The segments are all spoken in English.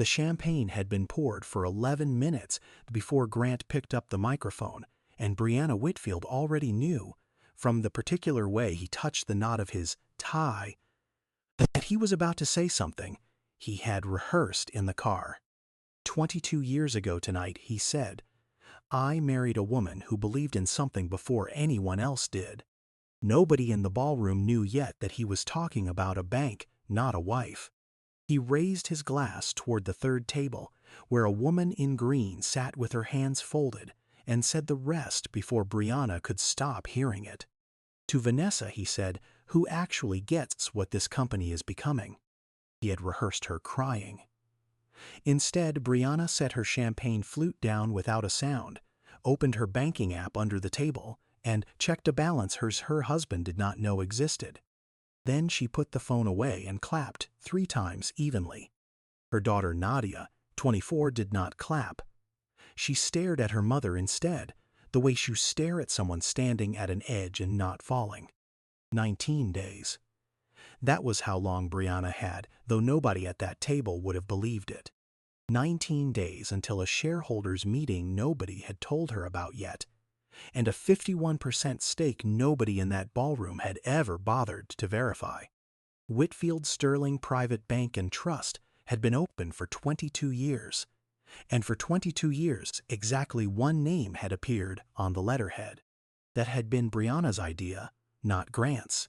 The champagne had been poured for 11 minutes before Grant picked up the microphone, and Brianna Whitfield already knew, from the particular way he touched the knot of his tie, that he was about to say something he had rehearsed in the car. 22 years ago tonight, he said, I married a woman who believed in something before anyone else did. Nobody in the ballroom knew yet that he was talking about a bank, not a wife. He raised his glass toward the third table, where a woman in green sat with her hands folded, and said the rest before Brianna could stop hearing it. To Vanessa, he said, who actually gets what this company is becoming. He had rehearsed her crying. Instead, Brianna set her champagne flute down without a sound, opened her banking app under the table, and checked a balance her husband did not know existed. Then she put the phone away and clapped 3 times evenly. Her daughter Nadia, 24, did not clap. She stared at her mother instead, the way you stare at someone standing at an edge and not falling. 19 days. That was how long Brianna had, though nobody at that table would have believed it. 19 days until a shareholders meeting nobody had told her about yet, and a 51% stake nobody in that ballroom had ever bothered to verify. Whitfield Sterling Private Bank and Trust had been open for 22 years, and for 22 years exactly one name had appeared on the letterhead. That had been Brianna's idea, not Grant's.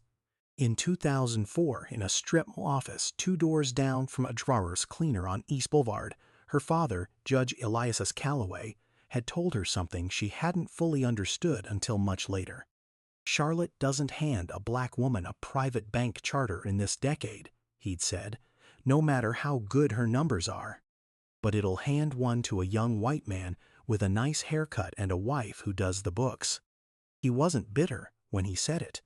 In 2004, in a strip office 2 doors down from a drawers cleaner on East Boulevard, her father, Judge Elias Calloway, had told her something she hadn't fully understood until much later. Charlotte doesn't hand a black woman a private bank charter in this decade, he'd said, no matter how good her numbers are. But it'll hand one to a young white man with a nice haircut and a wife who does the books. He wasn't bitter when he said it.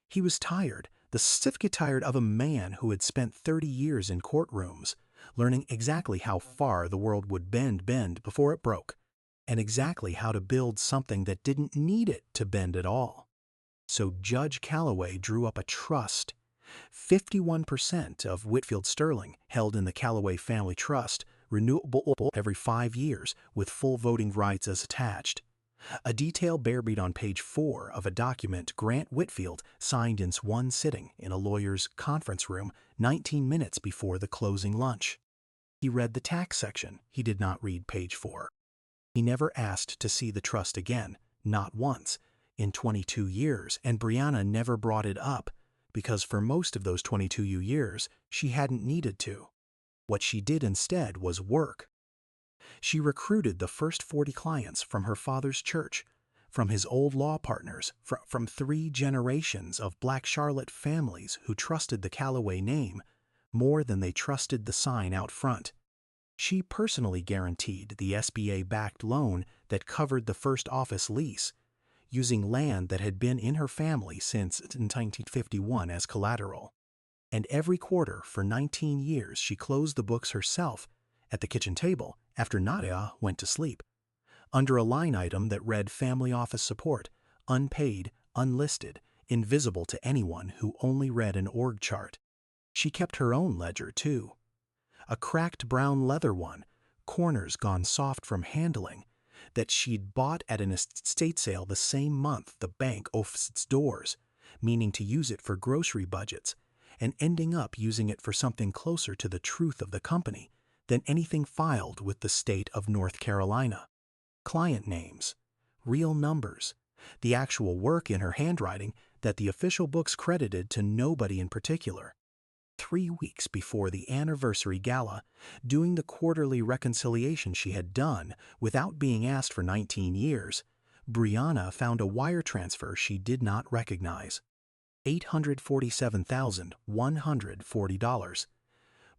He was tired, the stiff tired of a man who had spent 30 years in courtrooms, learning exactly how far the world would bend before it broke, and exactly how to build something that didn't need it to bend at all. So Judge Calloway drew up a trust. 51% of Whitfield Sterling held in the Calloway Family Trust, renewable every 5 years with full voting rights as attached. A detail buried on page 4 of a document Grant Whitfield signed in one sitting in a lawyer's conference room 19 minutes before the closing lunch. He read the tax section. He did not read page 4. He never asked to see the trust again, not once, in 22 years, and Brianna never brought it up, because for most of those 22 years, she hadn't needed to. What she did instead was work. She recruited the first 40 clients from her father's church, from his old law partners, from 3 generations of Black Charlotte families who trusted the Calloway name more than they trusted the sign out front. She personally guaranteed the SBA-backed loan that covered the first office lease, using land that had been in her family since 1951 as collateral. And every quarter for 19 years she closed the books herself at the kitchen table after Nadia went to sleep, under a line item that read Family Office Support, unpaid, unlisted, invisible to anyone who only read an org chart. She kept her own ledger, too. A cracked brown leather one, corners gone soft from handling, that she'd bought at an estate sale the same month the bank opened its doors, meaning to use it for grocery budgets, and ending up using it for something closer to the truth of the company than anything filed with the state of North Carolina. Client names, real numbers, the actual work in her handwriting that the official books credited to nobody in particular. 3 weeks before the anniversary gala, doing the quarterly reconciliation she had done without being asked for 19 years, Brianna found a wire transfer she did not recognize. $847,140.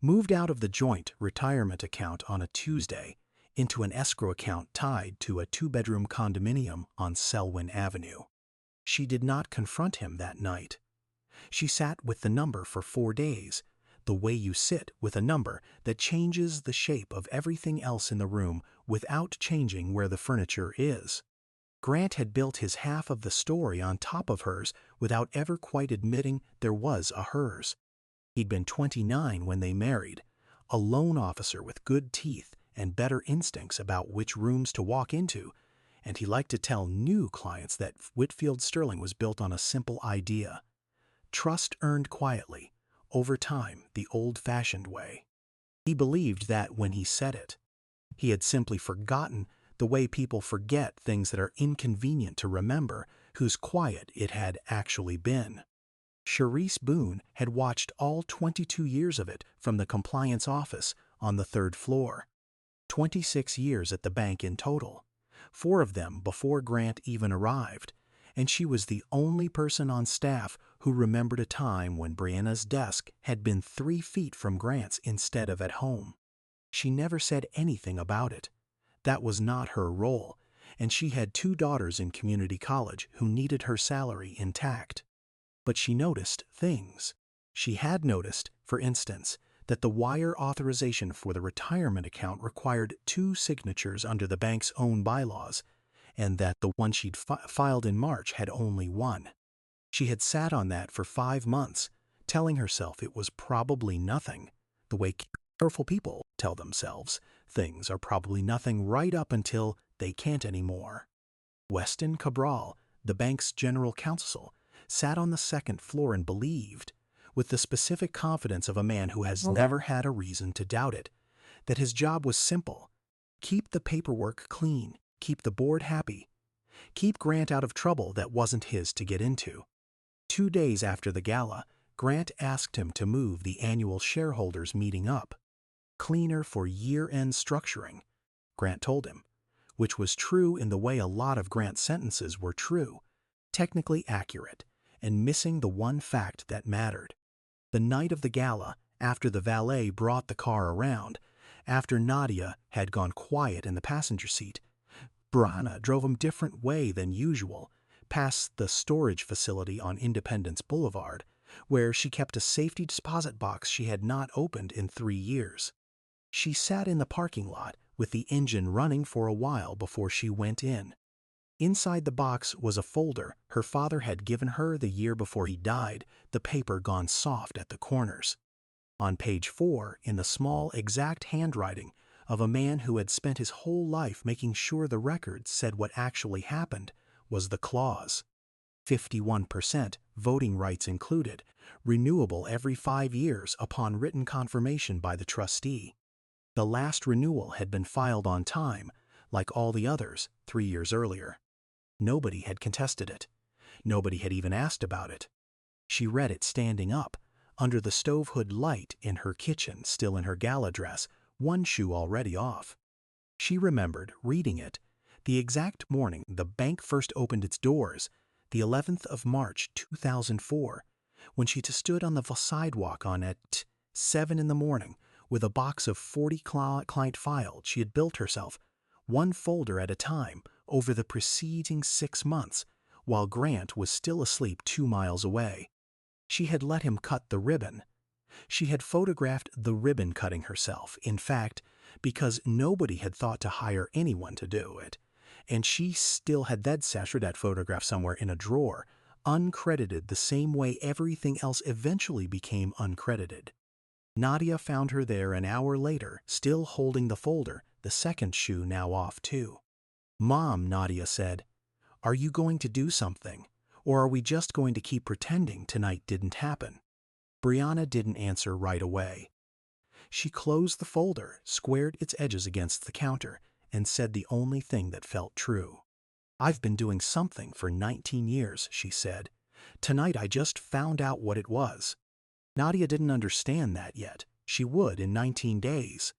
Moved out of the joint retirement account on a Tuesday into an escrow account tied to a 2-bedroom condominium on Selwyn Avenue. She did not confront him that night. She sat with the number for 4 days, the way you sit with a number that changes the shape of everything else in the room without changing where the furniture is. Grant had built his half of the story on top of hers without ever quite admitting there was a hers. He'd been 29 when they married, a loan officer with good teeth and better instincts about which rooms to walk into, and he liked to tell new clients that Whitfield Sterling was built on a simple idea: trust earned quietly, over time, the old-fashioned way. He believed that when he said it. He had simply forgotten the way people forget things that are inconvenient to remember, whose quiet it had actually been. Charisse Boone had watched all 22 years of it from the compliance office on the third floor. 26 years at the bank in total, 4 of them before Grant even arrived, and she was the only person on staff who remembered a time when Brianna's desk had been 3 feet from Grant's instead of at home. She never said anything about it. That was not her role, and she had 2 daughters in community college who needed her salary intact. But she noticed things. She had noticed, for instance, that the wire authorization for the retirement account required 2 signatures under the bank's own bylaws, and that the one she'd filed in March had only 1. She had sat on that for 5 months, telling herself it was probably nothing, the way careful people tell themselves things are probably nothing right up until they can't anymore. Weston Cabral, the bank's general counsel, sat on the 2nd floor and believed, with the specific confidence of a man who has never had a reason to doubt it, that his job was simple: keep the paperwork clean, keep the board happy, keep Grant out of trouble that wasn't his to get into. 2 days after the gala, Grant asked him to move the annual shareholders meeting up. Cleaner for year-end structuring, Grant told him, which was true in the way a lot of Grant's sentences were true, technically accurate, and missing the one fact that mattered. The night of the gala, after the valet brought the car around, after Nadia had gone quiet in the passenger seat, Brianna drove him different way than usual, past the storage facility on Independence Boulevard, where she kept a safety deposit box she had not opened in 3 years. She sat in the parking lot with the engine running for a while before she went in. Inside the box was a folder her father had given her the year before he died, the paper gone soft at the corners. On page 4, in the small, exact handwriting of a man who had spent his whole life making sure the records said what actually happened, was the clause: 51%, voting rights included, renewable every 5 years upon written confirmation by the trustee. The last renewal had been filed on time, like all the others, 3 years earlier. Nobody had contested it. Nobody had even asked about it. She read it standing up, under the stove hood light in her kitchen, still in her gala dress, 1 shoe already off. She remembered reading it the exact morning the bank first opened its doors, the 11th of March, 2004, when she stood on the sidewalk at 7 in the morning with a box of 40 client files she had built herself, 1 folder at a time, over the preceding 6 months, while Grant was still asleep 2 miles away. She had let him cut the ribbon. She had photographed the ribbon cutting herself, in fact, because nobody had thought to hire anyone to do it, and she still had that photograph somewhere in a drawer, uncredited the same way everything else eventually became uncredited. Nadia found her there an hour later, still holding the folder, the 2nd shoe now off too. "Mom," Nadia said, "are you going to do something, or are we just going to keep pretending tonight didn't happen?" Brianna didn't answer right away. She closed the folder, squared its edges against the counter, and said the only thing that felt true. "I've been doing something for 19 years, she said. "Tonight I just found out what it was." Nadia didn't understand that yet. She would in 19 days.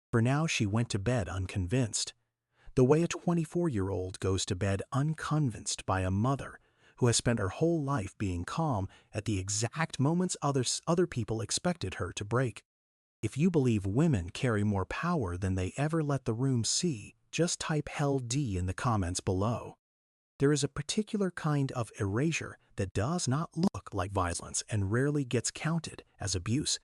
For now she went to bed unconvinced. The way a 24-year-old goes to bed unconvinced by a mother who has spent her whole life being calm at the exact moments other people expected her to break. If you believe women carry more power than they ever let the room see, just type hell D in the comments below. There is a particular kind of erasure that does not look like violence and rarely gets counted as abuse,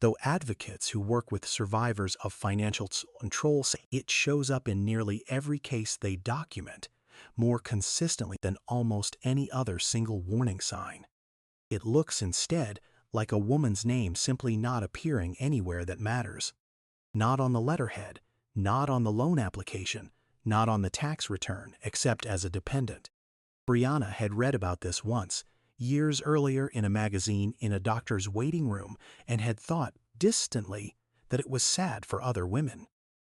though advocates who work with survivors of financial control say it shows up in nearly every case they document, more consistently than almost any other single warning sign. It looks instead like a woman's name simply not appearing anywhere that matters. Not on the letterhead, not on the loan application, not on the tax return, except as a dependent. Brianna had read about this once, years earlier in a magazine in a doctor's waiting room, and had thought, distantly, that it was sad for other women.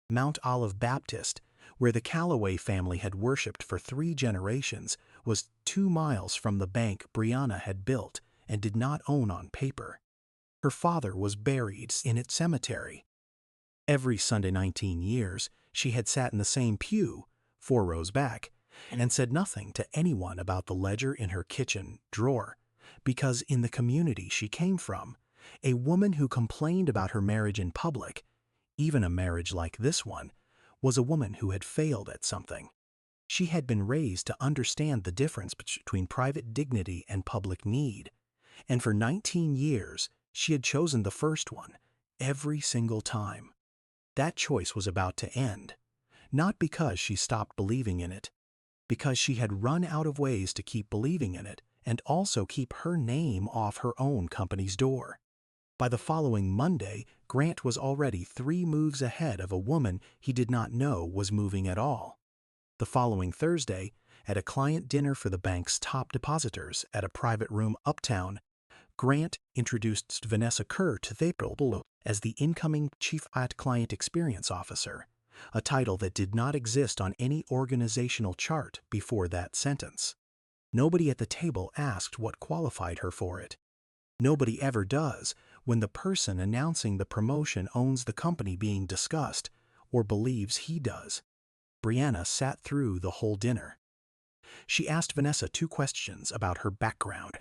Mount Olive Baptist, where the Calloway family had worshipped for 3 generations, was 2 miles from the bank Brianna had built and did not own on paper. Her father was buried in its cemetery. Every Sunday 19 years, she had sat in the same pew, 4 rows back, and said nothing to anyone about the ledger in her kitchen drawer, because in the community she came from, a woman who complained about her marriage in public, even a marriage like this one, was a woman who had failed at something. She had been raised to understand the difference between private dignity and public need, and for 19 years she had chosen the first one, every single time. That choice was about to end, not because she stopped believing in it, because she had run out of ways to keep believing in it and also keep her name off her own company's door. By the following Monday, Grant was already 3 moves ahead of a woman he did not know was moving at all. The following Thursday, at a client dinner for the bank's top depositors at a private room uptown, Grant introduced Vanessa Kerr to Thapel as the incoming Chief Client Experience Officer, a title that did not exist on any organizational chart before that sentence. Nobody at the table asked what qualified her for it. Nobody ever does when the person announcing the promotion owns the company being discussed, or believes he does. Brianna sat through the whole dinner. She asked Vanessa 2 questions about her background,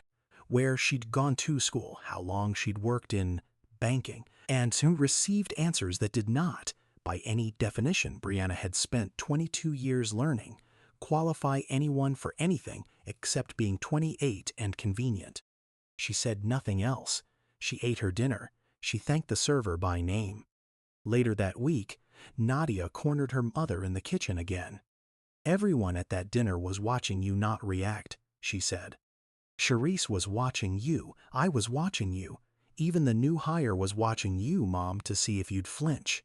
where she'd gone to school, how long she'd worked in banking, and soon received answers that did not, by any definition Brianna had spent 22 years learning, qualify anyone for anything except being 28 and convenient. She said nothing else. She ate her dinner. She thanked the server by name. Later that week, Nadia cornered her mother in the kitchen again. "Everyone at that dinner was watching you not react," she said. "Charisse was watching you. I was watching you. Even the new hire was watching you, Mom, to see if you'd flinch."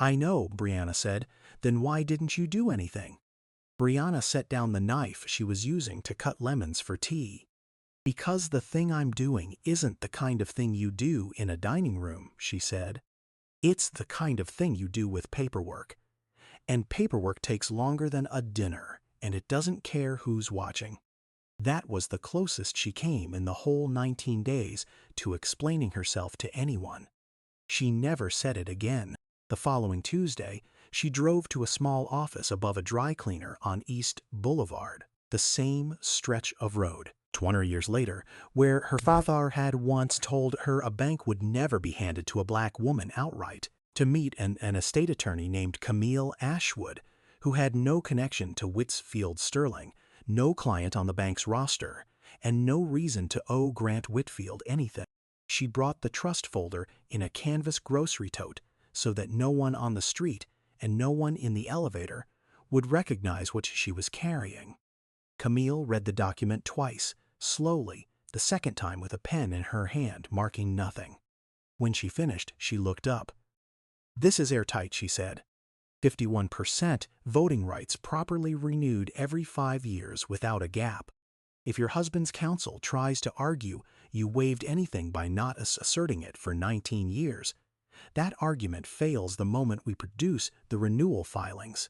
"I know," Brianna said. "Then why didn't you do anything?" Brianna set down the knife she was using to cut lemons for tea. "Because the thing I'm doing isn't the kind of thing you do in a dining room," she said. "It's the kind of thing you do with paperwork. And paperwork takes longer than a dinner, and it doesn't care who's watching." That was the closest she came in the whole 19 days to explaining herself to anyone. She never said it again. The following Tuesday, she drove to a small office above a dry cleaner on East Boulevard, the same stretch of road, 20 years later, where her father had once told her a bank would never be handed to a black woman outright, to meet an estate attorney named Camille Ashwood, who had no connection to Whitfield Sterling, no client on the bank's roster, and no reason to owe Grant Whitfield anything. She brought the trust folder in a canvas grocery tote so that no one on the street and no one in the elevator would recognize what she was carrying. Camille read the document twice, slowly, the second time with a pen in her hand, marking nothing. When she finished, she looked up. "This is airtight," she said. 51% voting rights properly renewed every 5 years without a gap. If your husband's counsel tries to argue you waived anything by not asserting it for 19 years, that argument fails the moment we produce the renewal filings.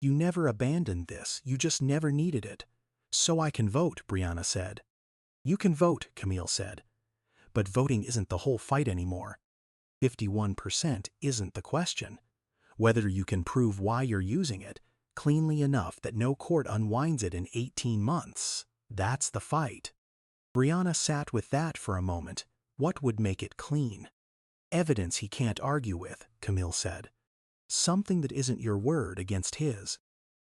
You never abandoned this, you just never needed it. "So I can vote," Brianna said. "You can vote," Camille said. "But voting isn't the whole fight anymore. 51% isn't the question. Whether you can prove why you're using it cleanly enough that no court unwinds it in 18 months, that's the fight." Brianna sat with that for a moment. What would make it clean? "Evidence he can't argue with," Camille said. "Something that isn't your word against his.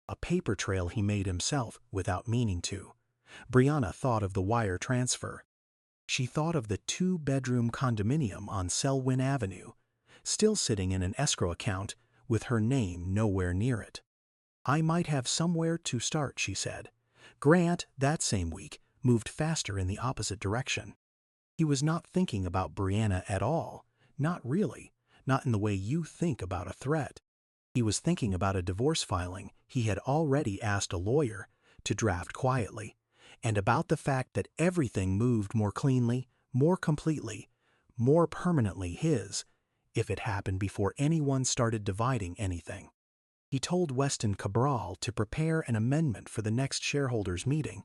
A paper trail he made himself without meaning to." Brianna thought of the wire transfer. She thought of the 2-bedroom condominium on Selwyn Avenue, still sitting in an escrow account with her name nowhere near it. "I might have somewhere to start," she said. Grant, that same week, moved faster in the opposite direction. He was not thinking about Brianna at all, not really, not in the way you think about a threat. He was thinking about a divorce filing he had already asked a lawyer to draft quietly, and about the fact that everything moved more cleanly, more completely, more permanently his, if it happened before anyone started dividing anything. He told Weston Cabral to prepare an amendment for the next shareholders meeting,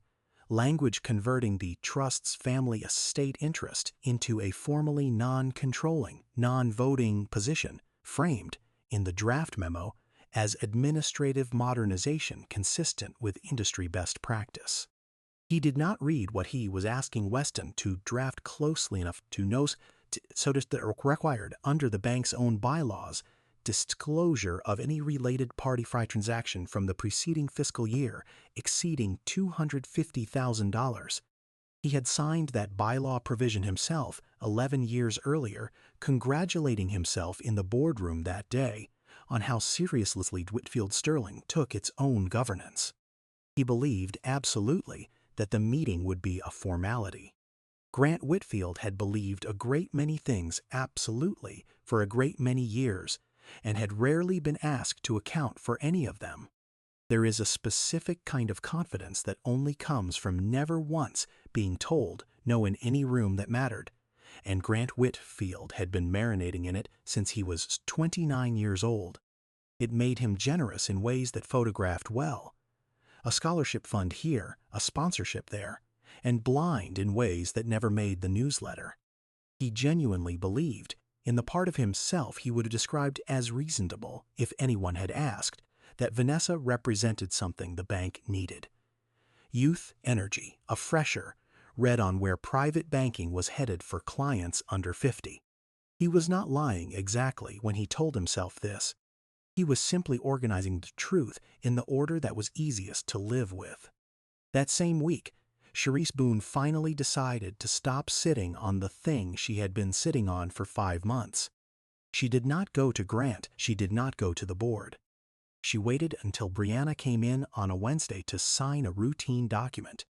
language converting the trust's family estate interest into a formally non-controlling, non-voting position, framed in the draft memo as administrative modernization consistent with industry best practice. He did not read what he was asking Weston to draft closely enough to know, so that required under the bank's own bylaws disclosure of any related party-fi transaction from the preceding fiscal year exceeding $250,000. He had signed that bylaw provision himself 11 years earlier, congratulating himself in the boardroom that day on how seriously Whitfield Sterling took its own governance. He believed absolutely that the meeting would be a formality. Grant Whitfield had believed a great many things absolutely for a great many years, and had rarely been asked to account for any of them. There is a specific kind of confidence that only comes from never once being told no in any room that mattered, and Grant Whitfield had been marinating in it since he was 29 years old. It made him generous in ways that photographed well. A scholarship fund here, a sponsorship there, and blind in ways that never made the newsletter. He genuinely believed, in the part of himself he would have described as reasonable if anyone had asked, that Vanessa represented something the bank needed. Youth, energy, a fresher, read on where private banking was headed for clients under 50. He was not lying exactly when he told himself this. He was simply organizing the truth in the order that was easiest to live with. That same week, Cherise Boone finally decided to stop sitting on the thing she had been sitting on for 5 months. She did not go to Grant, she did not go to the board. She waited until Brianna came in on a Wednesday to sign a routine document.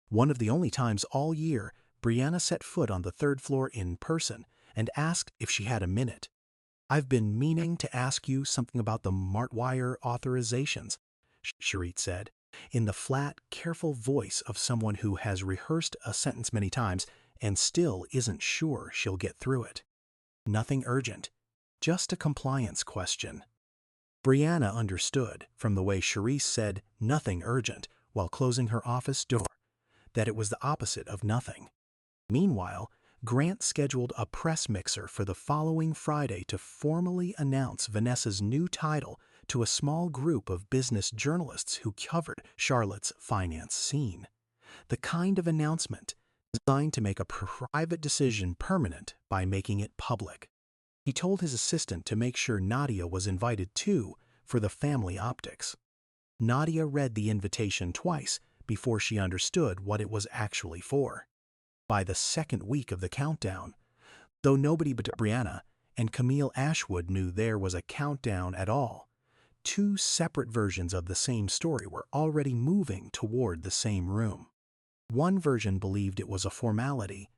One of the only times all year Brianna set foot on the 3rd floor in person and asked if she had a minute. "I've been meaning to ask you something about the Martwire authorizations," Cherise said, in the flat, careful voice of someone who has rehearsed a sentence many times and still isn't sure she'll get through it. Nothing urgent, just a compliance question. Brianna understood, from the way Cherise said nothing urgent while closing her office door, that it was the opposite of nothing. Meanwhile, Grant scheduled a press mixer for the following Friday to formally announce Vanessa's new title to a small group of business journalists who covered Charlotte's finance scene. The kind of announcement designed to make a private decision permanent by making it public. He told his assistant to make sure Nadia was invited too for the family optics. Nadia read the invitation twice before she understood what it was actually for. By the 2nd week of the countdown, though nobody but Brianna and Camille Ashwood knew there was a countdown at all, 2 separate versions of the same story were already moving toward the same room. One version believed it was a formality.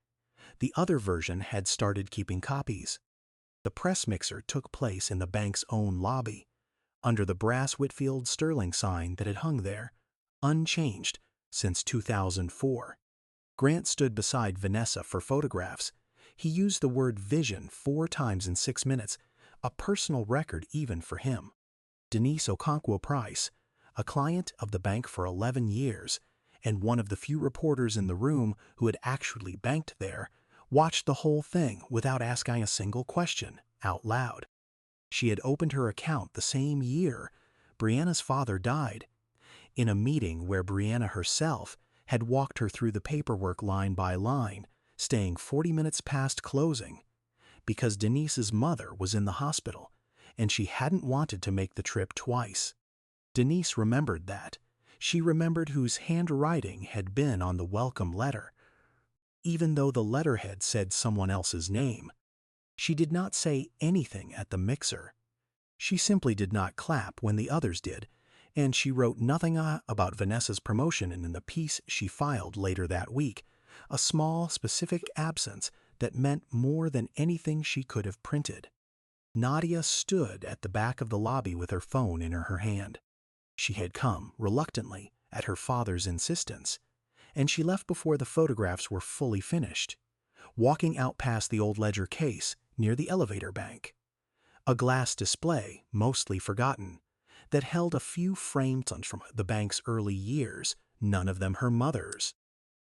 The other version had started keeping copies. The press mixer took place in the bank's own lobby, under the brass Whitfield Sterling sign that had hung there, unchanged since 2004. Grant stood beside Vanessa for photographs. He used the word vision 4 times in 6 minutes, a personal record even for him. Denise Okonkwo Price, a client of the bank for 11 years, and one of the few reporters in the room who had actually banked there, watched the whole thing without asking a single question out loud. She had opened her account the same year Brianna's father died, in a meeting where Brianna herself had walked her through the paperwork line by line, staying 40 minutes past closing, because Denise's mother was in the hospital, and she hadn't wanted to make the trip twice. Denise remembered that. She remembered whose handwriting had been on the welcome letter, even though the letterhead said someone else's name. She did not say anything at the mixer. She simply did not clap when the others did, and she wrote nothing about Vanessa's promotion in the piece she filed later that week, a small, specific absence that meant more than anything she could have printed. Nadia stood at the back of the lobby with her phone in her hand. She had come, reluctantly, at her father's insistence, and she left before the photographs were fully finished, walking out past the old ledger case near the elevator bank. A glass display, mostly forgotten, that held a few framed from the bank's early years, none of them her mother's.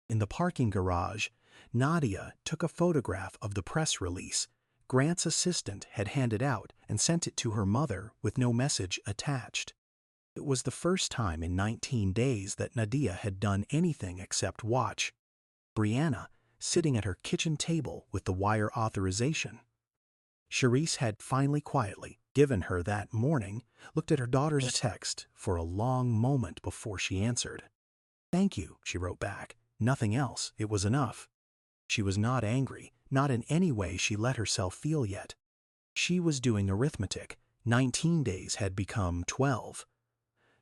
In the parking garage, Nadia took a photograph of the press release Grant's assistant had handed out and sent it to her mother with no message attached. It was the first time in 19 days that Nadia had done anything except watch. Brianna, sitting at her kitchen table with the wire authorization. Charisse had finally quietly given her that morning, looked at her daughter's text for a long moment before she answered. "Thank you," she wrote back. Nothing else. It was enough. She was not angry, not in any way she let herself feel yet. She was doing arithmetic. 19 days had become 12.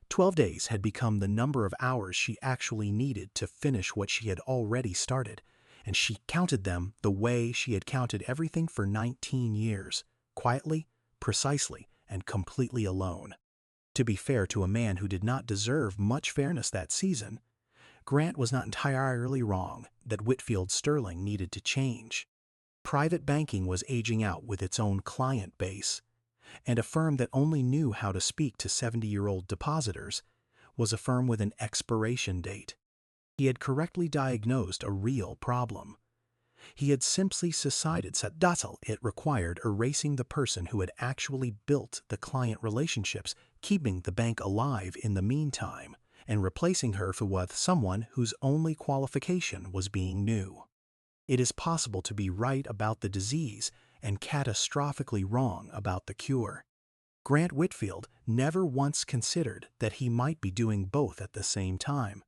12 days had become the number of hours she actually needed to finish what she had already started, and she counted them the way she had counted everything for 19 years, quietly, precisely, and completely alone. To be fair to a man who did not deserve much fairness that season, Grant was not entirely wrong that Whitfield Sterling needed to change. Private banking was aging out with its own client base, and a firm that only knew how to speak to 70-year-old depositors was a firm with an expiration date. He had correctly diagnosed a real problem. He had simply decided that it required erasing the person who had actually built the client relationships, keeping the bank alive in the meantime, and replacing her with someone whose only qualification was being new. It is possible to be right about the disease and catastrophically wrong about the cure. Grant Whitfield never once considered that he might be doing both at the same time.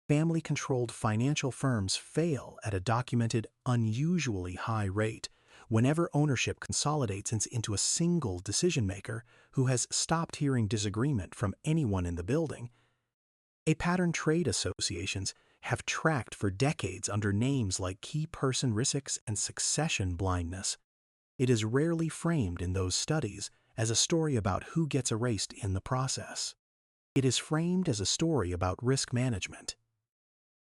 Family-controlled financial firms fail at a documented, unusually high rate whenever ownership consolidates into a single decision-maker who has stopped hearing disagreement from anyone in the building. A pattern trade associations have tracked for decades under names like key person risks and succession blindness. It is rarely framed in those studies as a story about who gets erased in the process. It is framed as a story about risk management.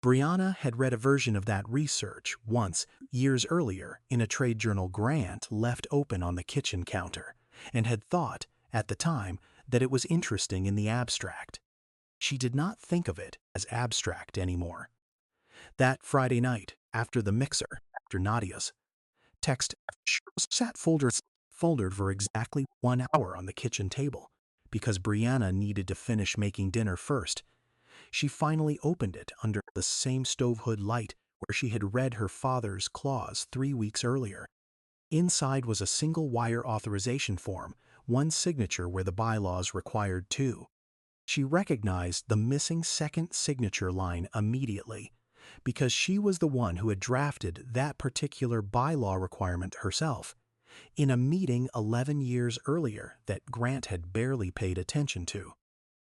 Brianna had read a version of that research once, years earlier, in a trade journal Grant left open on the kitchen counter, and had thought, at the time, that it was interesting in the abstract. She did not think of it as abstract anymore. That Friday night, after the mixer, after Nadia's text, sat folded for exactly 1 hour on the kitchen table, because Brianna needed to finish making dinner first. She finally opened it under the same stove hood light where she had read her father's clause 3 weeks earlier. Inside was a single wire authorization form, one signature where the bylaws required 2. She recognized the missing second signature line immediately, because she was the one who had drafted that particular bylaw requirement herself, in a meeting 11 years earlier that Grant had barely paid attention to.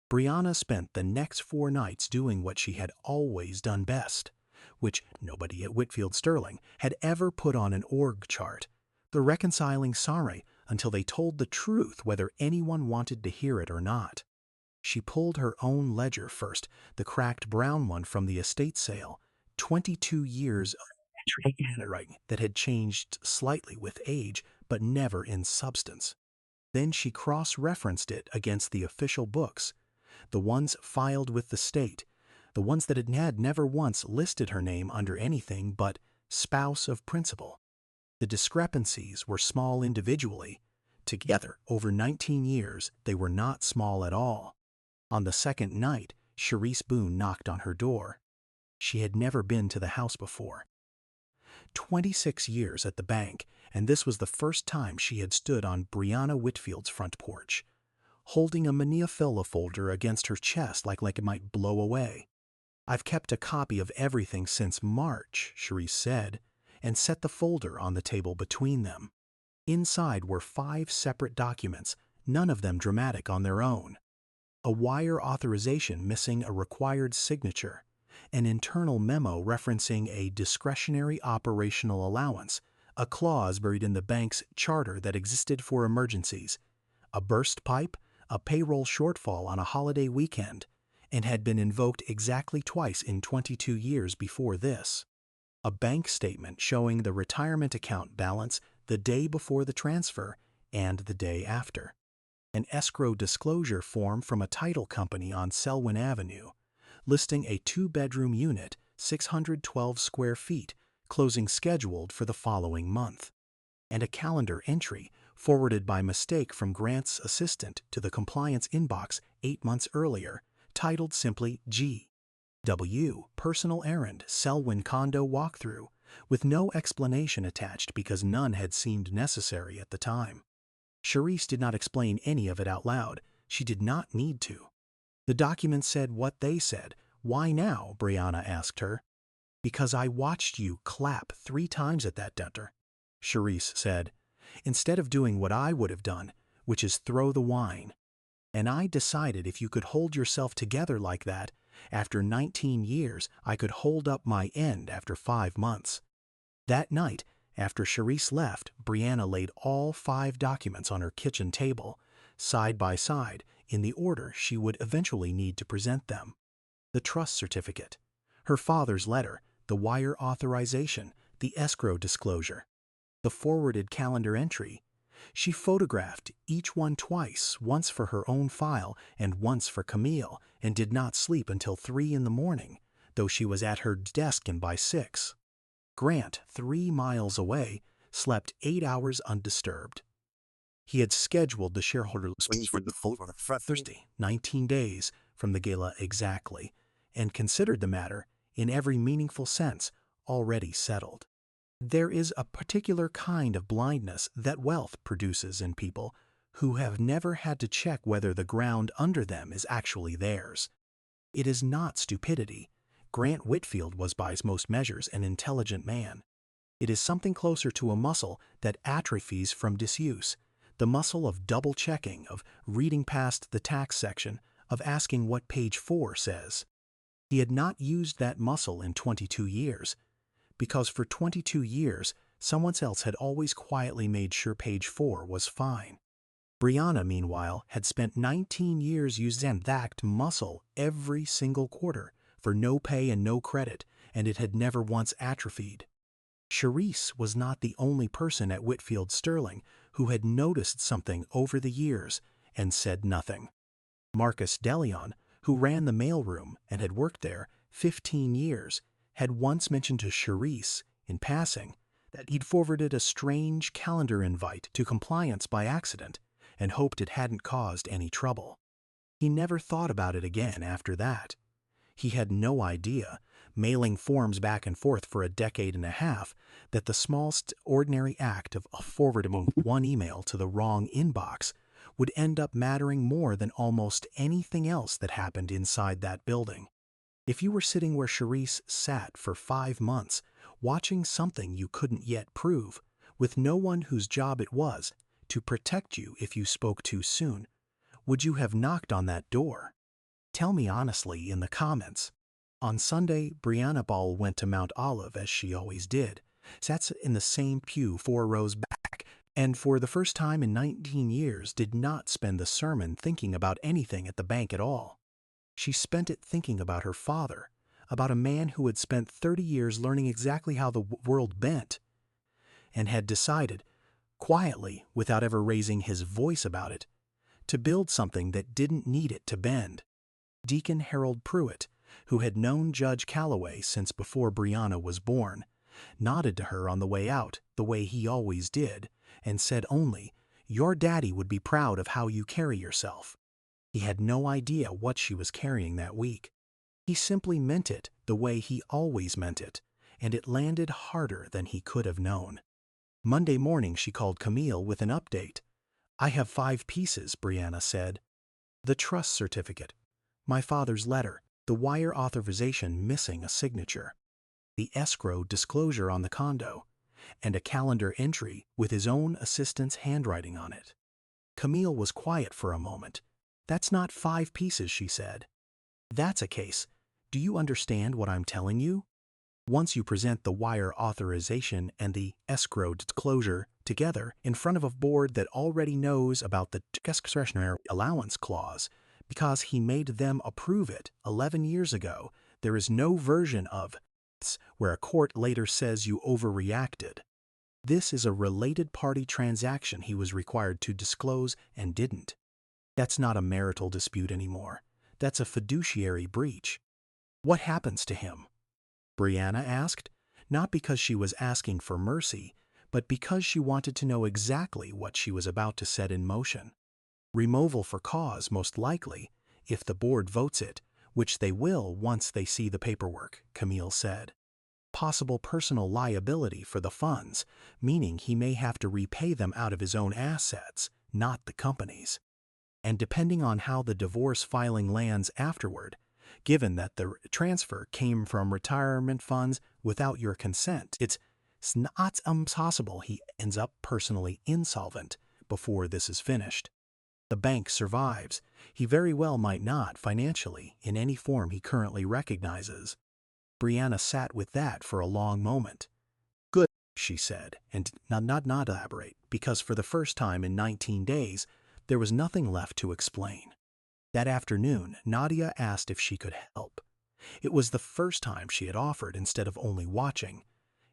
Brianna spent the next 4 nights doing what she had always done best, which nobody at Whitfield Sterling had ever put on an org chart, the reconciling sorry until they told the truth whether anyone wanted to hear it or not. She pulled her own ledger first, the cracked brown one from the estate sale, 22 years of handwriting that had changed slightly with age, but never in substance. Then she cross-referenced it against the official books, the ones filed with the state, the ones that had never once listed her name under anything but spouse of principal. The discrepancies were small individually. Together, over 19 years, they were not small at all. On the second night, Charisse Boone knocked on her door. She had never been to the house before. 26 years at the bank, and this was the first time she had stood on Brianna Whitfield's front porch, holding a manila folder against her chest like it might blow away. "I've kept a copy of everything since March," Charisse said, and set the folder on the table between them. Inside were 5 separate documents, none of them dramatic on their own. A wire authorization missing a required signature, an internal memo referencing a discretionary operational allowance, a clause buried in the bank's charter that existed for emergencies, a burst pipe, a payroll shortfall on a holiday weekend, and had been invoked exactly twice in 22 years before this. A bank statement showing the retirement account balance the day before the transfer and the day after. An escrow disclosure form from a title company on Selwyn Avenue, listing a two-bedroom unit, 612 square feet, closing scheduled for the following month. And a calendar entry forwarded by mistake from Grant's assistant to the compliance inbox 8 months earlier, titled simply G.W. Personal Errand Selwyn Condo Walkthrough, with no explanation attached because none had seemed necessary at the time. Charisse did not explain any of it out loud. She did not need to. The documents said what they said. Why now? Brianna asked her. Because I watched you clap 3 times at that debtor, Charisse said, instead of doing what I would have done, which is throw the wine. And I decided if you could hold yourself together like that, after 19 years, I could hold up my end after 5 months. That night, after Charisse left, Brianna laid all 5 documents on her kitchen table, side by side, in the order she would eventually need to present them. The trust certificate, her father's letter, the wire authorization, the escrow disclosure, the forwarded calendar entry. She photographed each one twice, once for her own file and once for Camille, and did not sleep until 3 in the morning, though she was at her desk and by 6. Grant, 3 miles away, slept 8 hours undisturbed. He had scheduled the shareholders for the full Thursday, 19 days from the gala exactly, and considered the matter, in every meaningful sense, already settled. There is a particular kind of blindness that wealth produces in people who have never had to check whether the ground under them is actually theirs. It is not stupidity. Grant Whitfield was by most measures an intelligent man. It is something closer to a muscle that atrophies from disuse, the muscle of double-checking, of reading past the tax section, of asking what page 4 says. He had not used that muscle in 22 years, because for 22 years someone else had always quietly made sure page 4 was fine. Brianna, meanwhile, had spent 19 years using that muscle every single quarter, for no pay and no credit, and it had never once atrophied. Charisse was not the only person at Whitfield Sterling who had noticed something over the years and said nothing. Marcus DeLeon, who ran the mailroom and had worked there 15 years, had once mentioned to Charisse, in passing, that he'd forwarded a strange calendar invite to compliance by accident and hoped it hadn't caused any trouble. He never thought about it again after that. He had no idea, mailing forms back and forth for a decade and a half, that the smallest ordinary act of forwarding one email to the wrong inbox would end up mattering more than almost anything else that happened inside that building. If you were sitting where Charisse sat for 5 months, watching something you couldn't yet prove, with no one whose job it was to protect you if you spoke too soon, would you have knocked on that door? Tell me honestly in the comments. On Sunday, Brianna Ball went to Mount Olive as she always did, sat in the same pew 4 rows back, and for the first time in 19 years did not spend the sermon thinking about anything at the bank at all. She spent it thinking about her father, about a man who had spent 30 years learning exactly how the world bent, and had decided, quietly, without ever raising his voice about it, to build something that didn't need it to bend. Deacon Harold Pruitt, who had known Judge Calloway since before Brianna was born, nodded to her on the way out the way he always did, and said only, "Your daddy would be proud of how you carry yourself." He had no idea what she was carrying that week. He simply meant it the way he always meant it, and it landed harder than he could have known. Monday morning she called Camille with an update. "I have 5 pieces," Brianna said. The trust certificate, my father's letter, the wire authorization missing a signature, the escrow disclosure on the condo, and a calendar entry with his own assistant's handwriting on it. Camille was quiet for a moment. "That's not 5 pieces," she said. "That's a case. Do you understand what I'm telling you?" Once you present the wire authorization and the escrow disclosure together in front of a board that already knows about the discretionary allowance clause, because he made them approve it 11 years ago, there is no version of this where a court later says you overreacted. This is a related party transaction he was required to disclose and didn't. That's not a marital dispute anymore. That's a fiduciary breach. What happens to him? Brianna asked, not because she was asking for mercy, but because she wanted to know exactly what she was about to set in motion. Removal for cause, most likely, if the board votes it, which they will once they see the paperwork, Camille said. Possible personal liability for the funds, meaning he may have to repay them out of his own assets, not the company's. And depending on how the divorce filing lands afterward, given that the transfer came from retirement funds without your consent, it's not impossible he ends up personally insolvent before this is finished. The bank survives. He very well might not financially in any form he currently recognizes. Brianna sat with that for a long moment. Good, she said, and not elaborate, because for the first time in 19 days, there was nothing left to explain. That afternoon, Nadia asked if she could help. It was the first time she had offered instead of only watching.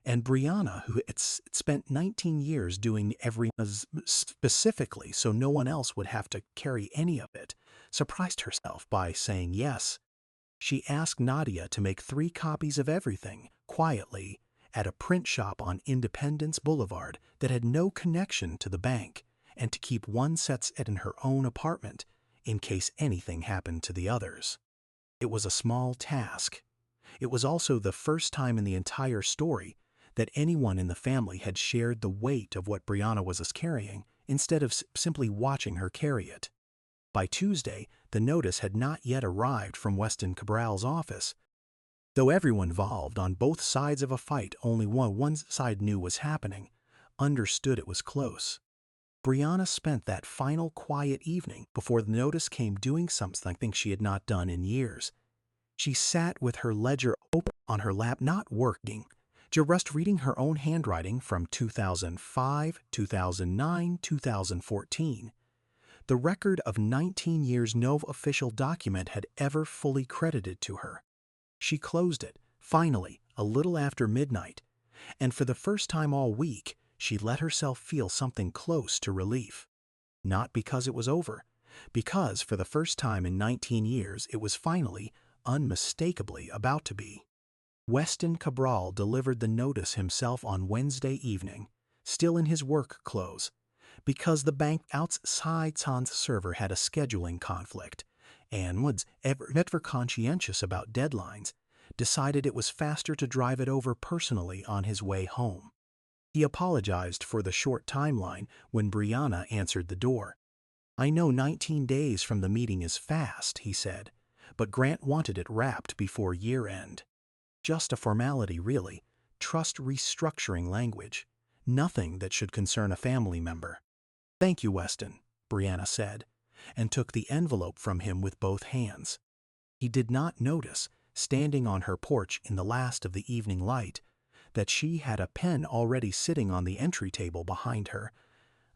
And Brianna, who had spent 19 years doing everything specifically so no one else would have to carry any of it, surprised herself by saying yes. She asked Nadia to make 3 copies of everything, quietly, at a print shop on Independence Boulevard that had no connection to the bank, and to keep 1 set in her own apartment, in case anything happened to the others. It was a small task. It was also the first time in the entire story that anyone in the family had shared the weight of what Brianna was carrying, instead of simply watching her carry it. By Tuesday, the notice had not yet arrived from Weston Cabral's office. Though everyone involved on both sides of a fight, only one side knew was happening, understood it was close. Brianna spent that final quiet evening before the notice came doing something she had not done in years. She sat with her ledger open on her lap, not working, just reading her own handwriting from 2005, 2009, 2014. The record of 19 years no official document had ever fully credited to her. She closed it, finally, a little after midnight, and for the first time all week, she let herself feel something close to relief. Not because it was over, because for the first time in 19 years it was finally, unmistakably about to be. Weston Cabral delivered the notice himself on Wednesday evening, still in his work clothes, because the bank outside server had a scheduling conflict, and was ever conscientious about deadlines, decided it was faster to drive it over personally on his way home. He apologized for the short timeline when Brianna answered the door. "I know 19 days from the meeting is fast," he said, "but Grant wanted it wrapped before year-end. Just a formality, really. Trust restructuring language. Nothing that should concern a family member." "Thank you, Weston," Brianna said, and took the envelope from him with both hands. He did not notice, standing on her porch in the last of the evening light, that she had a pen already sitting on the entry table behind her,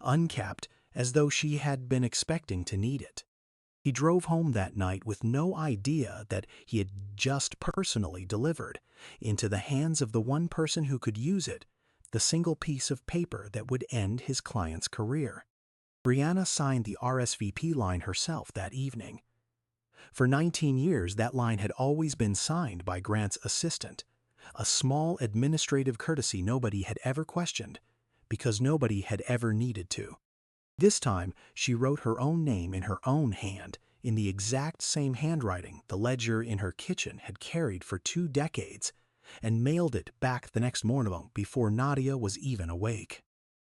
uncapped, as though she had been expecting to need it. He drove home that night with no idea that he had just personally delivered, into the hands of the one person who could use it, the single piece of paper that would end his client's career. Brianna signed the RSVP line herself that evening. For 19 years, that line had always been signed by Grant's assistant, a small administrative courtesy nobody had ever questioned, because nobody had ever needed to. This time, she wrote her own name in her own hand, in the exact same handwriting the ledger in her kitchen had carried for 2 decades, and mailed it back the next morning before Nadia was even awake.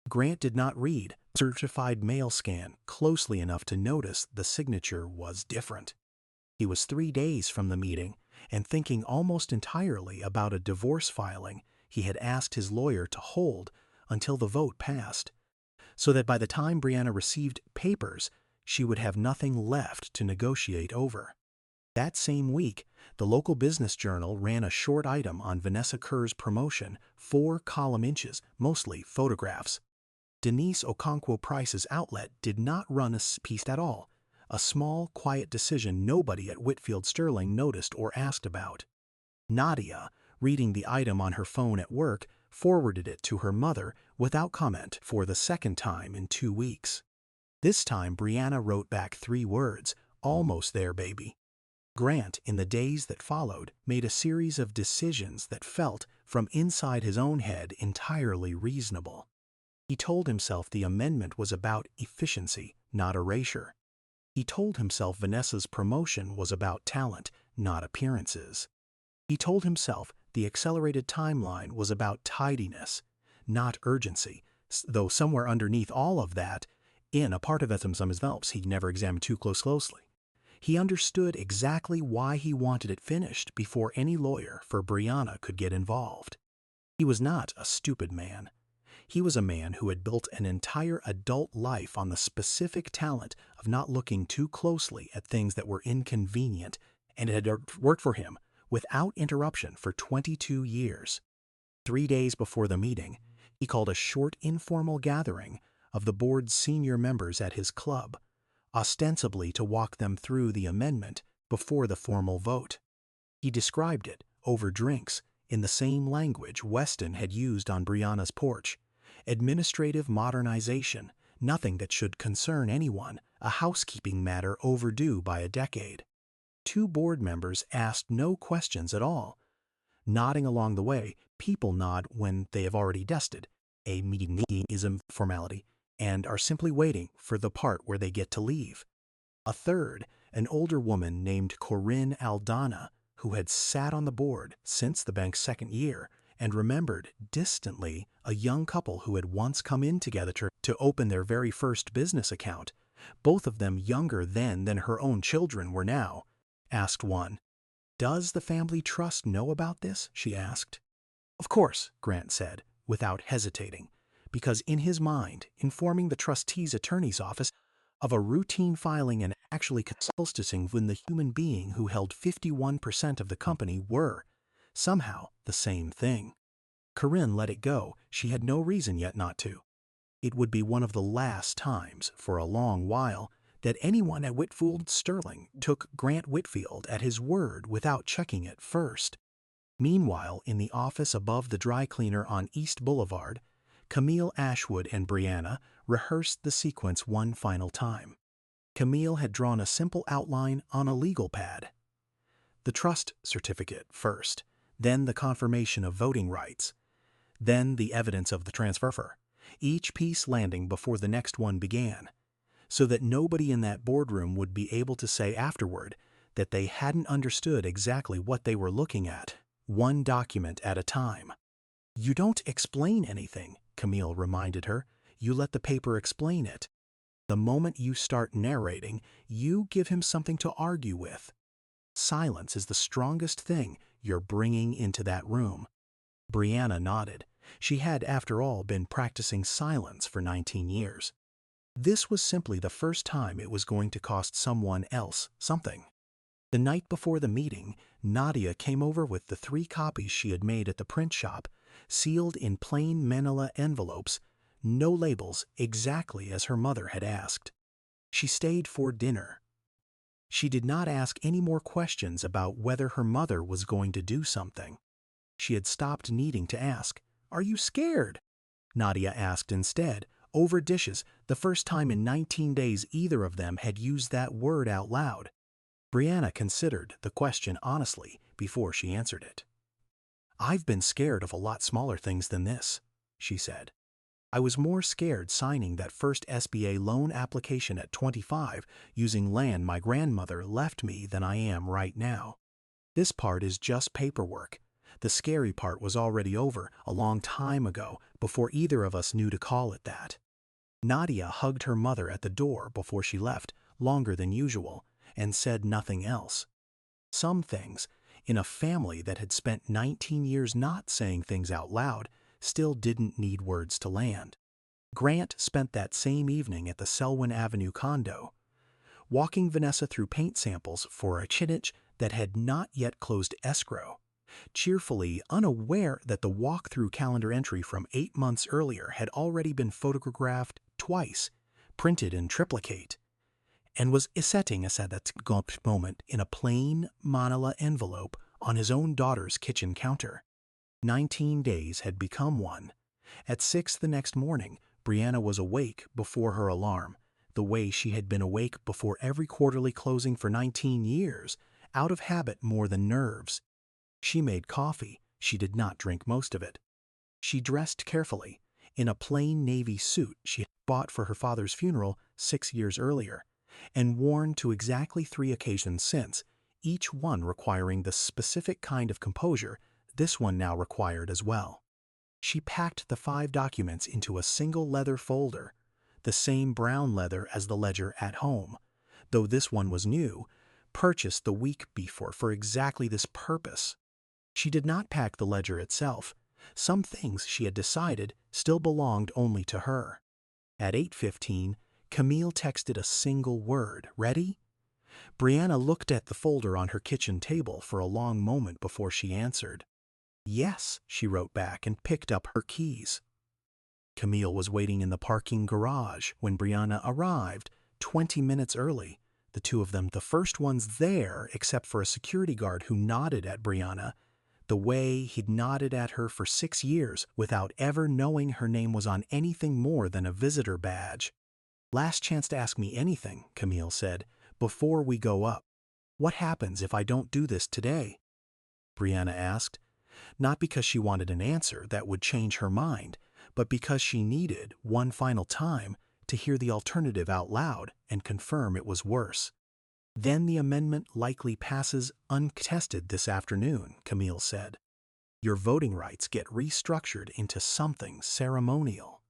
Grant did not read certified mail scan closely enough to notice the signature was different. He was 3 days from the meeting, and thinking almost entirely about a divorce filing he had asked his lawyer to hold until the vote passed, so that by the time Brianna received papers, she would have nothing left to negotiate over. That same week, The local business journal ran a short item on Vanessa Kerr's promotion, 4 column inches, mostly photographs. Denise Okonkwo-Price's outlet did not run a piece at all, a small, quiet decision nobody at Whitfield Sterling noticed or asked about. Nadia, reading the item on her phone at work, forwarded it to her mother without comment for the second time in 2 weeks. This time Brianna wrote back 3 words, "Almost there, baby." Grant, in the days that followed, made a series of decisions that felt, from inside his own head, entirely reasonable. He told himself the amendment was about efficiency, not erasure. He told himself Vanessa's promotion was about talent, not appearances. He told himself the accelerated timeline was about tidiness, not urgency, though somewhere underneath all of that, in a part of some envelopes he never examined too closely, he understood exactly why he wanted it finished before any lawyer for Brianna could get involved. He was not a stupid man. He was a man who had built an entire adult life on the specific talent of not looking too closely at things that were inconvenient, and it had worked for him without interruption for 22 years. 3 days before the meeting, he called a short informal gathering of the board's senior members at his club, ostensibly to walk them through the amendment before the formal vote. He described it, over drinks, in the same language Weston had used on Brianna's porch. Administrative modernization, nothing that should concern anyone, a housekeeping matter overdue by a decade. 2 board members asked no questions at all. Nodding along the way, people nod when they have already dested. A meeting is a formality, and are simply waiting for the part where they get to leave. A third, an older woman named Corinne Aldana, who had sat on the board since the bank's 2nd year, and remembered distantly a young couple who had once come in together to open their very first business account, both of them younger then than her own children were now, asked one. "Does the family trust know about this?" she asked. "Of course," Grant said, without hesitating, because in his mind, informing the trustee's attorney's office of a routine filing and actually consulting with the human being who held 51% of the company were, somehow, the same thing. Corinne let it go. She had no reason yet not to. It would be one of the last times, for a long while, that anyone at Whitfield Sterling took Grant Whitfield at his word without checking it first. Meanwhile, in the office above the dry cleaner on East Boulevard, Camille Ashwood and Brianna rehearsed the sequence one final time. Camille had drawn a simple outline on a legal pad. The trust certificate first, then the confirmation of voting rights, then the evidence of the transfer, each piece landing before the next one began, so that nobody in that boardroom would be able to say afterward that they hadn't understood exactly what they were looking at, one document at a time. "You don't explain anything," Camille reminded her. "You let the paper explain it. The moment you start narrating, you give him something to argue with. Silence is the strongest thing you're bringing into that room." Brianna nodded. She had, after all, been practicing silence for 19 years. This was simply the first time it was going to cost someone else something. The night before the meeting, Nadia came over with the 3 copies she had made at the print shop, sealed in plain manila envelopes, no labels, exactly as her mother had asked. She stayed for dinner. She did not ask any more questions about whether her mother was going to do something. She had stopped needing to ask, "Are you scared?" Nadia asked instead, over dishes, the first time in 19 days either of them had used that word out loud. Brianna considered the question honestly before she answered it. "I've been scared of a lot smaller things than this," she said. "I was more scared signing that first SBA loan application at 25 using land my grandmother left me than I am right now. This part is just paperwork. The scary part was already over a long time ago before either of us knew to call it that." Nadia hugged her mother at the door before she left, longer than usual, and said nothing else. Some things, in a family that had spent 19 years not saying things out loud, still didn't need words to land. Grant spent that same evening at the Selwyn Avenue condo. walking Vanessa through paint samples for a chittage that had not yet closed escrow, cheerfully unaware that the walk-through calendar entry from 8 months earlier had already been photographed twice, printed in triplicate, and was setting aside that moment in a plain manila envelope on his own daughter's kitchen counter. 19 days had become one. At 6 the next morning, Brianna was awake before her alarm, the way she had been awake before every quarterly closing for 19 years, out of habit more than nerves. She made coffee. She did not drink most of it. She dressed carefully, in a plain navy suit she had bought for her father's funeral 6 years earlier, and worn to exactly 3 occasions since, each one requiring the specific kind of composure this one now required as well. She packed the 5 documents into a single leather folder, the same brown leather as the ledger at home, though this one was new, purchased the week before for exactly this purpose. She did not pack the ledger itself. Some things, she had decided, still belonged only to her. At 8:15, Camille texted a single word, "Ready?" Brianna looked at the folder on her kitchen table for a long moment before she answered. "Yes," she wrote back and picked up her keys. Camille was waiting in the parking garage when Brianna arrived, 20 minutes early, the two of them the first ones there except for a security guard who nodded at Brianna, the way he'd nodded at her for 6 years without ever knowing her name was on anything more than a visitor badge. "Last chance to ask me anything," Camille said, "before we go up. What happens if I don't do this today?" Brianna asked, not because she wanted an answer that would change her mind, but because she needed, one final time, to hear the alternative out loud and confirm it was worse. "Then the amendment likely passes uncontested this afternoon," Camille said. "Your voting rights get restructured into something ceremonial.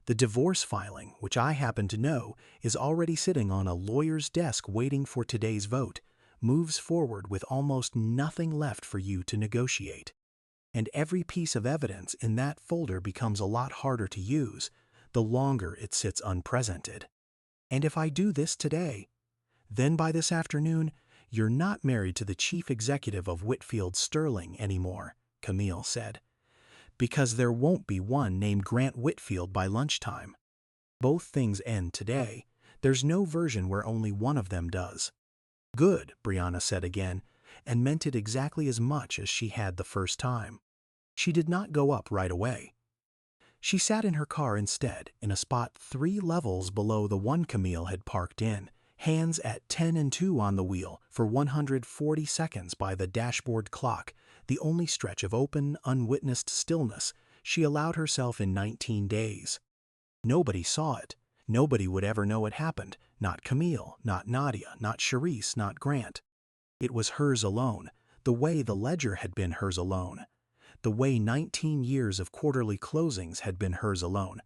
The divorce filing, which I happen to know, is already sitting on a lawyer's desk waiting for today's vote, moves forward with almost nothing left for you to negotiate. And every piece of evidence in that folder becomes a lot harder to use, the longer it sits unpresented. And if I do this today, then by this afternoon, you're not married to the chief executive of Whitfield Sterling anymore," Camille said, "because there won't be one named Grant Whitfield by lunchtime. Both things end today. There's no version where only one of them does." "Good," Brianna said again, and meant it exactly as much as she had the first time. She did not go up right away. She sat in her car instead, in a spot 3 levels below the one Camille had parked in, hands at 10 and 2 on the wheel for 140 seconds by the dashboard clock, the only stretch of open, unwitnessed stillness she allowed herself in 19 days. Nobody saw it. Nobody would ever know it happened. Not Camille, not Nadia, not Charisse, not Grant. It was hers alone, the way the ledger had been hers alone. The way 19 years of quarterly closings had been hers alone.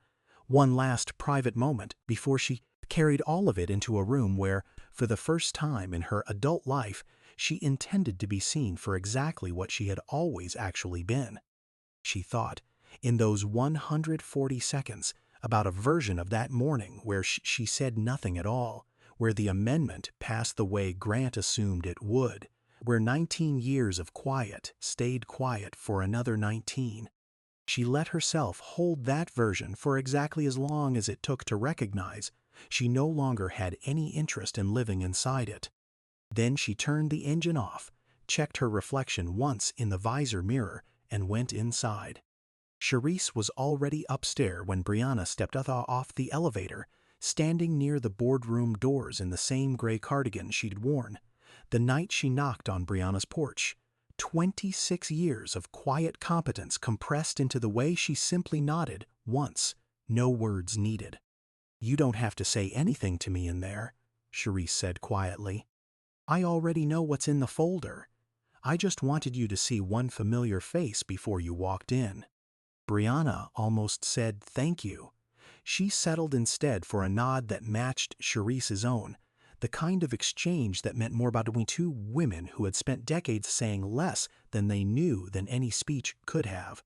One last private moment before she carried all of it into a room where, for the first time in her adult life, she intended to be seen for exactly what she had always actually been. She thought, in those 140 seconds, about a version of that morning where she said nothing at all, where the amendment passed the way Grant assumed it would, where 19 years of quiet stayed quiet for another 19. She let herself hold that version for exactly as long as it took to recognize she no longer had any interest in living inside it. Then she turned the engine off, checked her reflection once in the visor mirror, and went inside. Charisse was already upstairs when Brianna stepped off the elevator, standing near the boardroom doors in the same gray cardigan she'd worn the night she knocked on Brianna's porch. 26 years of quiet competence compressed into the way she simply nodded once, no words needed. "You don't have to say anything to me in there," Charisse said quietly. "I already know what's in the folder. I just wanted you to see one familiar face before you walked in." Brianna almost said thank you. She settled instead for a nod that matched Charisse's own, the kind of exchange that meant more about between two women who had spent decades saying less than they knew than any speech could have.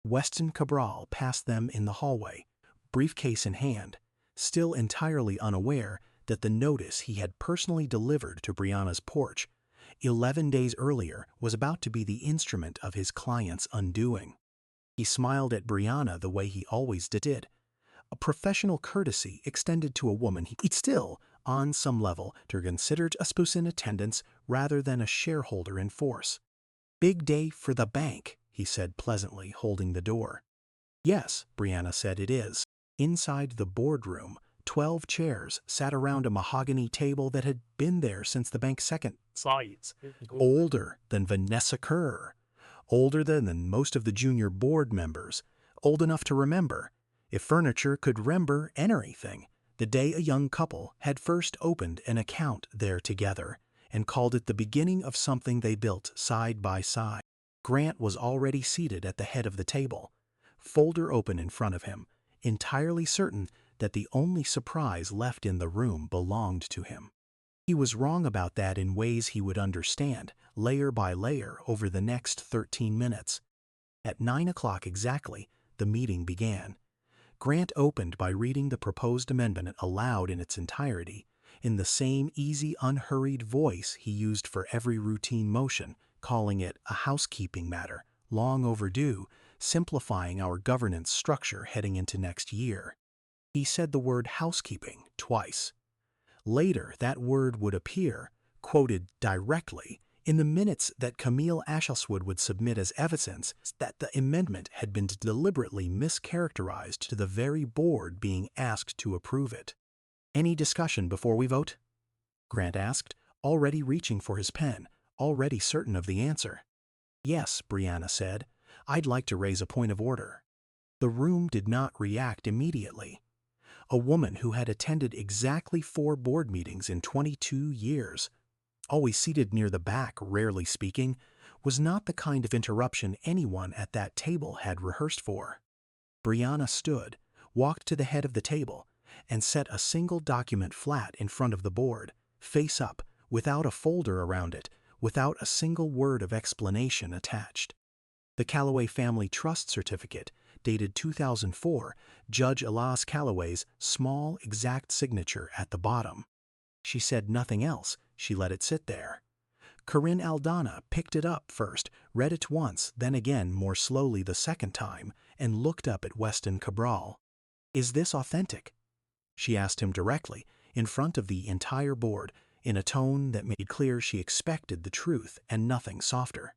Weston Cabral passed them in the hallway, briefcase in hand, still entirely unaware that the notice he had personally delivered to Brianna's porch 11 days earlier was about to be the instrument of his client's undoing. He smiled at Brianna the way he always did, a professional courtesy extended to a woman he'd still, on some level, considered a spouse in attendance rather than a shareholder in force. "Big day for the bank," he said pleasantly, holding the door. "Yes," Brianna said, "it is." Inside the boardroom, 12 chairs sat around a mahogany table that had been there since the bank's second size. Older than Vanessa Kerr. Older than most of the junior board members. Old enough to remember, if furniture could remember anything, the day a young couple had first opened an account there together and called it the beginning of something they built side by side. Grant was already seated at the head of the table, folder open in front of him, entirely certain that the only surprise left in the room belonged to him. He was wrong about that in ways he would understand, layer by layer, over the next 13 minutes. At 9 o'clock exactly, the meeting began. Grant opened by reading the proposed amendment aloud in its entirety, in the same easy, unhurried voice he used for every routine motion, calling it a housekeeping matter, long overdue, simplifying our governance structure heading into next year. He said the word housekeeping twice. Later, that word would appear, quoted directly, in the minutes that Camille Ashelswood would submit as evidence that the amendment had been deliberately mischaracterized to the very board being asked to approve it. "Any discussion before we vote?" Grant asked, already reaching for his pen, already certain of the answer. "Yes," Brianna said. "I'd like to raise a point of order." The room did not react immediately. A woman who had attended exactly 4 board meetings in 22 years, always seated near the back, rarely speaking, was not the kind of interruption anyone at that table had rehearsed for. Brianna stood, walked to the head of the table, and set a single document flat in front of the board, face up, without a folder around it, without a single word of explanation attached. The Calloway Family Trust Certificate, dated 2004, Judge Elias Calloway's small, exact signature at the bottom. She said nothing else. She let it sit there. Corinne Aldana picked it up first, read it once, then again more slowly the second time, and looked up at Weston Cabral. "Is this authentic?" she asked him directly, in front of the entire board, in a tone that made clear she expected the truth and nothing softer.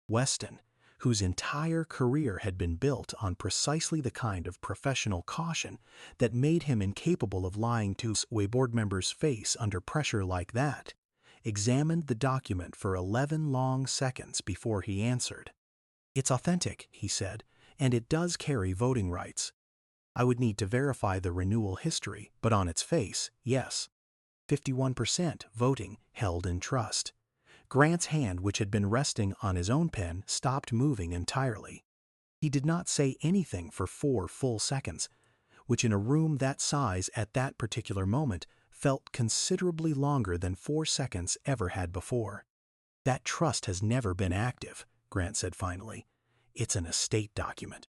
Weston, whose entire career had been built on precisely the kind of professional caution that made him incapable of lying to a board member's face under pressure like that, examined the document for 11 long seconds before he answered. "It's authentic," he said, "and it does carry voting rights. I would need to verify the renewal history, but on its face, yes. 51% voting held in trust." Grant's hand, which had been resting on his own pen, stopped moving entirely. He did not say anything for 4 full seconds, which in a room that size at that particular moment felt considerably longer than 4 seconds ever had before. "That trust has never been active," Grant said finally. "It's an estate document.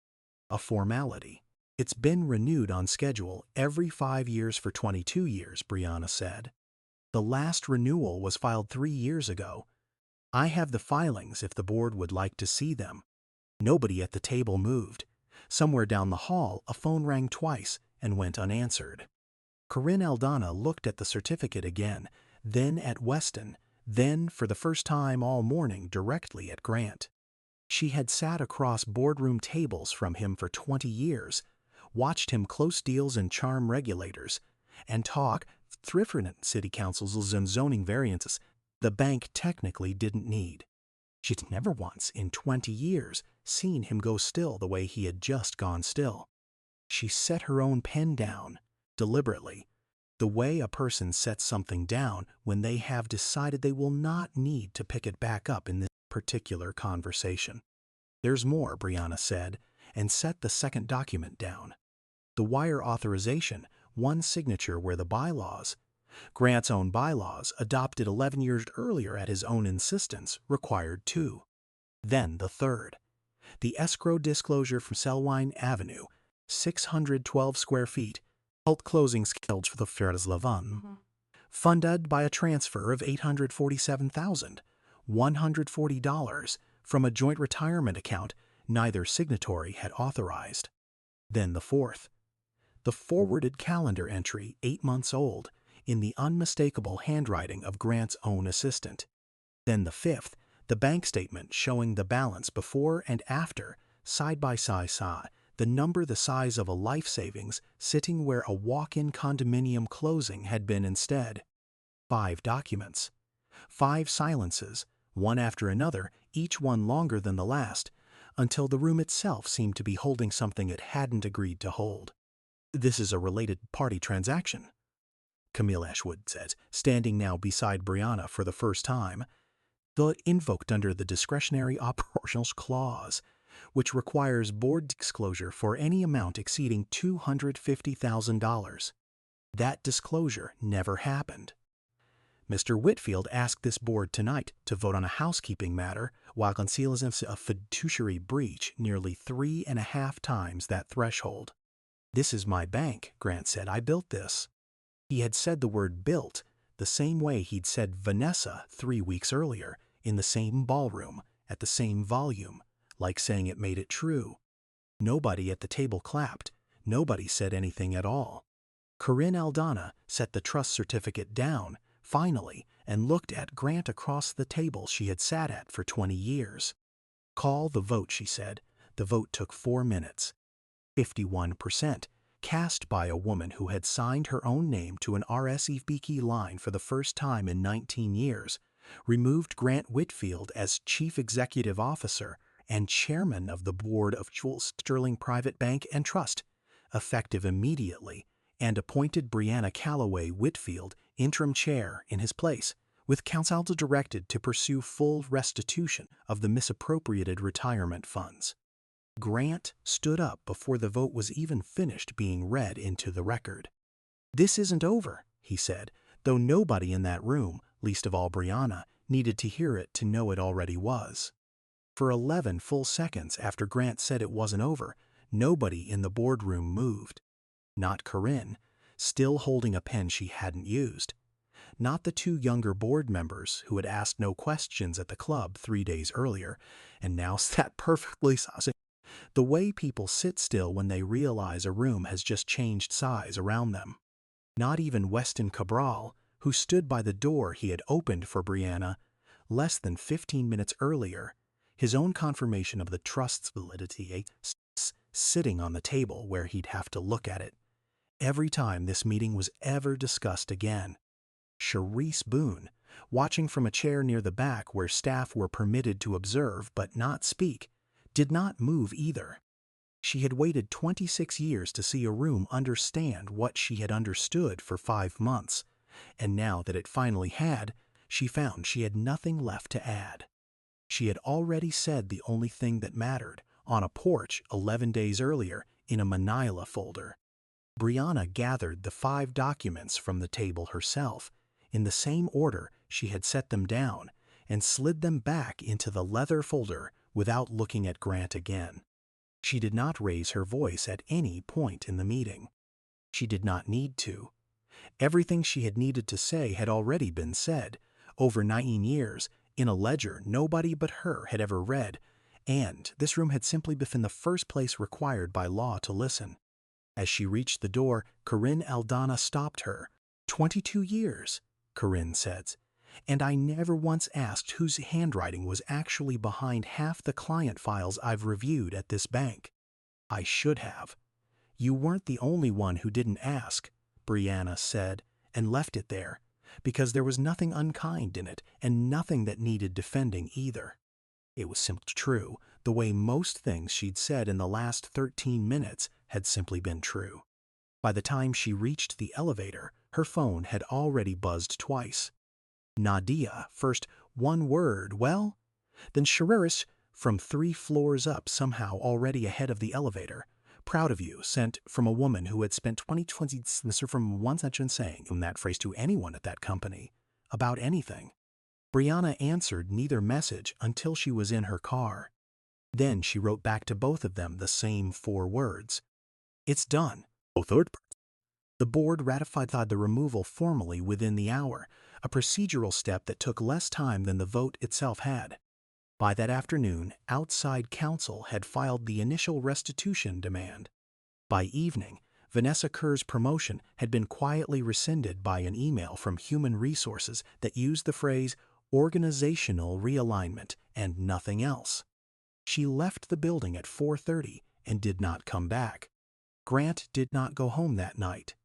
A formality. It's been renewed on schedule every 5 years for 22 years, Brianna said. The last renewal was filed 3 years ago. I have the filings if the board would like to see them." Nobody at the table moved. Somewhere down the hall, a phone rang twice and went unanswered. Corinne Aldana looked at the certificate again, then at Weston, then, for the first time all morning, directly at Grant. She had sat across boardroom tables from him for 20 years, watched him close deals and charm regulators, and talk different city councils and zoning variances the bank technically didn't need. She'd never once in 20 years seen him go still the way he had just gone still. She set her own pen down, deliberately, the way a person sets something down when they have decided they will not need to pick it back up in this particular conversation. "There's more," Brianna said, and set the second document down. The wire authorization, one signature where the bylaws, Grant's own bylaws, adopted 11 years earlier at his own insistence, required 2. Then the third. The escrow disclosure from Selwyn Avenue, 612 square feet, cult closing scheduled for the Fair as Lavan. funded by a transfer of $847,140 from a joint retirement account neither signatory had authorized. Then the fourth, the forwarded calendar entry 8 months old in the unmistakable handwriting of Grant's own assistant. Then the fifth, the bank statement showing the balance before and after, side by side, the number the size of a life savings sitting where a walk-in condominium closing had been instead. 5 documents. 5 silences, one after another, each one longer than the last, until the room itself seemed to be holding something it hadn't agreed to hold. "This is a related party transaction," Camille Ashwood said, standing now beside Brianna for the first time, though invoked under the discretionary operations clause, which requires board disclosure for any amount exceeding $250,000. That disclosure never happened. Mr. Whitfield asked this board tonight to vote on a housekeeping matter while concealing a fiduciary breach nearly 3.5 times that threshold. "This is my bank," Grant said. "I built this." He had said the word built the same way he'd said Vanessa 3 weeks earlier, in the same ballroom, at the same volume, like saying it made it true. Nobody at the table clapped. Nobody said anything at all. Corinne Aldana set the trust certificate down, finally, and looked at Grant across the table she had sat at for 20 years. "Call the vote," she said. The vote took 4 minutes. 51%, cast by a woman who had signed her own name to an RSVP line for the first time in 19 years, removed Grant Whitfield as Chief Executive Officer and Chairman of the Board of Sterling Private Bank and Trust, effective immediately, and appointed Brianna Calloway Whitfield interim chair in his place, with counsel directed to pursue full restitution of the misappropriated retirement funds. Grant stood up before the vote was even finished being read into the record. "This isn't over," he said, though nobody in that room, least of all Brianna, needed to hear it to know it already was. For 11 full seconds after Grant said it wasn't over, nobody in the boardroom moved. Not Corinne, still holding a pen she hadn't used. Not the 2 younger board members who had asked no questions at the club 3 days earlier and now sat perfectly saucy. The way people sit still when they realize a room has just changed size around them. Not even Weston Cabral, who stood by the door he had opened for Brianna less than 15 minutes earlier, his own confirmation of the trust's validity sitting on the table where he'd have to look at it every time this meeting was ever discussed again. Charisse Boone, watching from a chair near the back where staff were permitted to observe but not speak, did not move either. She had waited 26 years to see a room understand what she had understood for 5 months, and now that it finally had, she found she had nothing left to add. She had already said the only thing that mattered, on a porch 11 days earlier in a manila folder. Brianna gathered the 5 documents from the table herself, in the same order she had set them down, and slid them back into the leather folder without looking at Grant again. She did not raise her voice at any point in the meeting. She did not need to. Everything she had needed to say had already been said, over 9 years, in a ledger nobody but her had ever read, and this room had simply been the first place required by law to listen. As she reached the door, Corinne Aldana stopped her. 22 years, Corinne said, and I never once asked whose handwriting was actually behind half the client files I've reviewed at this bank. I should have. You weren't the only one who didn't ask, Brianna said, and left it there, because there was nothing unkind in it and nothing that needed defending either. It was simply true, the way most things she'd said in the last 13 minutes had simply been true. By the time she reached the elevator, her phone had already buzzed twice. Nadia, first, one word, well? Then Charisse, from 3 floors up, somehow already ahead of the elevator. Proud of you, sent from a woman who had spent 20 from one sentence saying that phrase to anyone at that company, about anything. Brianna answered neither message until she was in her car. Then she wrote back to both of them the same 4 words. It's done. Oh, third person. The board ratified the removal formally within the hour, a procedural step that took less time than the vote itself had. By that afternoon, outside counsel had filed the initial restitution demand. By evening, Vanessa Kerr's promotion had been quietly rescinded by an email from Human Resources that used the phrase organizational realignment and nothing else. She left the building at 4:30 and did not come back. Grant did not go home that night.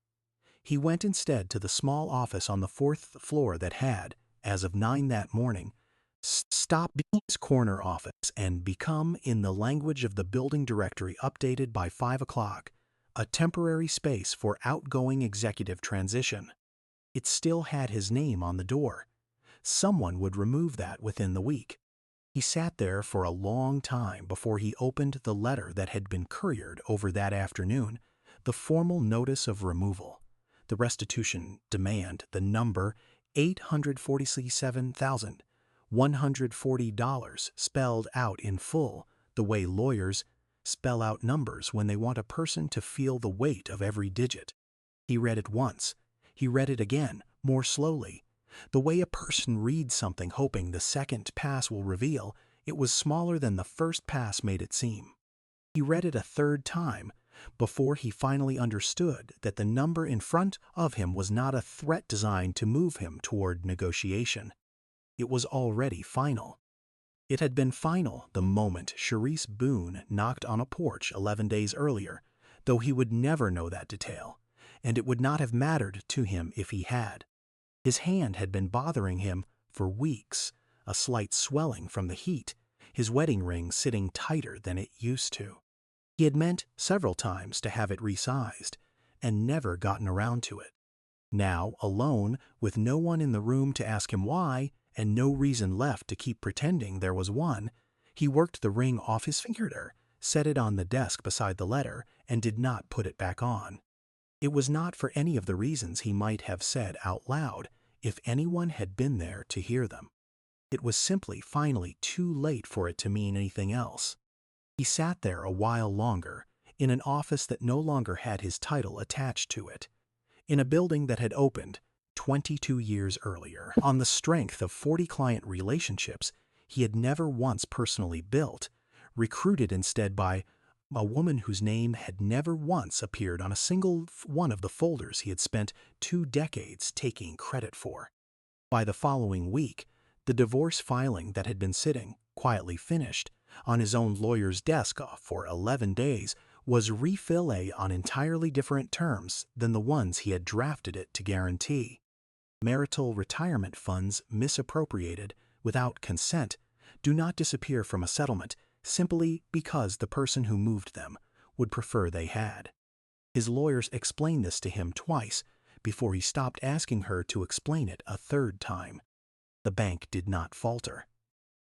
He went instead to the small office on the 4th floor that had, as of 9 that morning, stopped being his corner office and become, in the language of the building directory updated by 5 o'clock, a temporary space for outgoing executive transition. It still had his name on the door. Someone would remove that within the week. He sat there for a long time before he opened the letter that had been couriered over that afternoon, the formal notice of removal. The restitution demand, the number $847,140 spelled out in full, the way lawyers spell out numbers when they want a person to feel the weight of every digit. He read it once. He read it again, more slowly. The way a person reads something hoping the second pass will reveal it was smaller than the first pass made it seem. He read it a third time before he finally understood that the number in front of him was not a threat designed to move him toward negotiation. It was already final. It had been final the moment Charisse Boone knocked on a porch 11 days earlier, though he would never know that detail, and it would not have mattered to him if he had. His hand had been bothering him for weeks, a slight swelling from the heat, his wedding ring sitting tighter than it used to. He had meant several times to have it resized, and never gotten around to it. Now, alone, with no one in the room to ask him why, and no reason left to keep pretending there was one, he worked the ring off his finger, set it on the desk beside the letter, and did not put it back on. It was not for any of the reasons he might have said out loud if anyone had been there to hear them. It was simply finally too late for it to mean anything else. He sat there a while longer, in an office that no longer had his title attached to it, in a building that had opened 22 years earlier on the strength of 40 client relationships he had never once personally built, recruited instead by a woman whose name had never once appeared on a single one of the folders he had spent 2 decades taking credit for. By the following week, the divorce filing that had been sitting, quietly finished, on his own lawyer's desk for 11 days was refilled on entirely different terms than the ones he had drafted it to guarantee. Marital retirement funds misappropriated without consent do not disappear from a settlement simply because the person who moved them would prefer they had. His lawyers explained this to him twice before he stopped asking her to explain it a third time. The bank did not falter.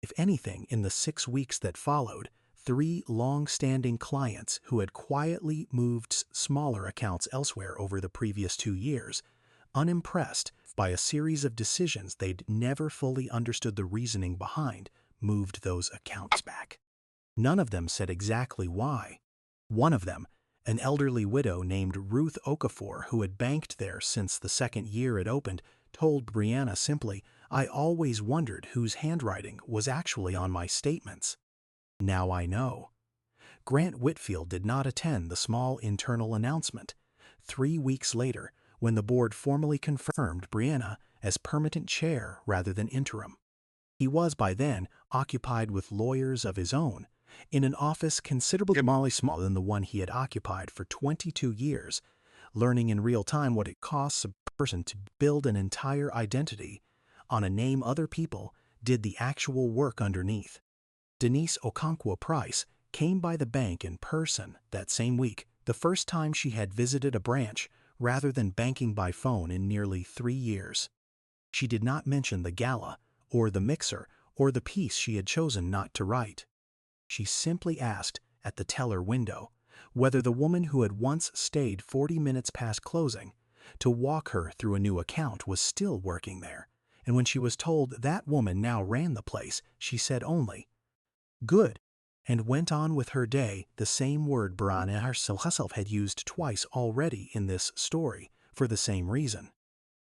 If anything, in the 6 weeks that followed, 3 long-standing clients who had quietly moved smaller accounts elsewhere over the previous 2 years, unimpressed by a series of decisions they'd never fully understood the reasoning behind, moved those accounts back. None of them said exactly why. One of them, an elderly widow named Ruth Okafor, who had banked there since the 2nd year it opened, told Brianna simply, "I always wondered whose handwriting was actually on my statements. Now I know." Grant Whitfield did not attend the small internal announcement. 3 weeks later, when the board formally confirmed Brianna as permanent chair rather than interim. He was by then occupied with lawyers of his own, in an office considerably smaller than the one he had occupied for 22 years, learning in real time what it costs a person to build an entire identity on a name other people did the actual work underneath. Denise Okonkwo Price came by the bank in person that same week, the first time she had visited a branch rather than banking by phone in nearly 3 years. She did not mention the gala, or the mixer, or the piece she had chosen not to write. She simply asked, at the teller window, whether the woman who had once stayed 40 minutes past closing to walk her through a new account was still working there, and when she was told that woman now ran the place, she said only, "Good." and went on with her day, the same word Brianna herself had used twice already in this story for the same reason.